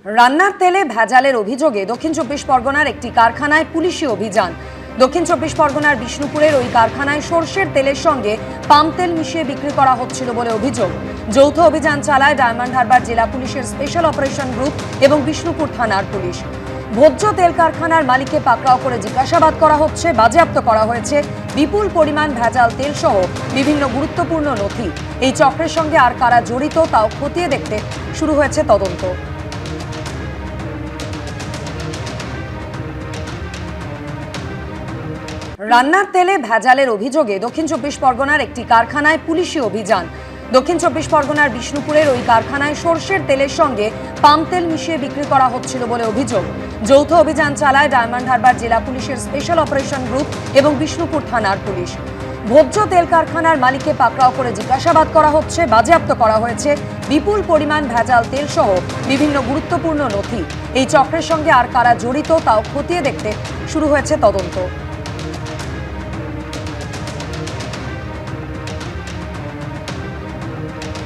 রান্নার তেলে ভেজালের অভিযোগে দক্ষিণ চব্বিশ পরগনার একটি কারখানায় পুলিশি অভিযান। দক্ষিণ চব্বিশ পরগনার বিষ্ণুপুরের ওই কারখানায় সরষের তেলের সঙ্গে পাম তেল মিশিয়ে বিক্রি করা হচ্ছিল বলে অভিযোগ। যৌথ অভিযান চালায় ডায়মন্ড হারবার জেলা পুলিশের স্পেশাল অপারেশন গ্রুপ এবং বিষ্ণুপুর থানার পুলিশ। ভোজ্য তেল কারখানার মালিককে পাকড়াও করে জিজ্ঞাসাবাদ করা হচ্ছে। বাজেয়াপ্ত করা হয়েছে বিপুল পরিমাণ ভেজাল তেল সহ বিভিন্ন গুরুত্বপূর্ণ নথি। এই চক্রের সঙ্গে আর কারা জড়িত তাও খতিয়ে দেখতে শুরু হয়েছে তদন্ত। রান্নার তেলে ভেজালের অভিযোগে দক্ষিণ চব্বিশ পরগনার একটি কারখানায় পুলিশি অভিযান। দক্ষিণ চব্বিশ পরগনার বিষ্ণুপুরের ওই কারখানায় সরষের তেলের সঙ্গে পাম তেল মিশিয়ে বিক্রি করা হচ্ছিল বলে অভিযোগ। যৌথ অভিযান চালায় ডায়মন্ড হারবার জেলা পুলিশের স্পেশাল অপারেশন গ্রুপ এবং বিষ্ণুপুর থানার পুলিশ। ভোজ্য তেল কারখানার মালিককে পাকড়াও করে জিজ্ঞাসাবাদ করা হচ্ছে। বাজেয়াপ্ত করা হয়েছে বিপুল পরিমাণ ভেজাল তেল সহ বিভিন্ন গুরুত্বপূর্ণ নথি। এই চক্রের সঙ্গে আর কারা জড়িত তাও খতিয়ে দেখতে শুরু হয়েছে তদন্ত।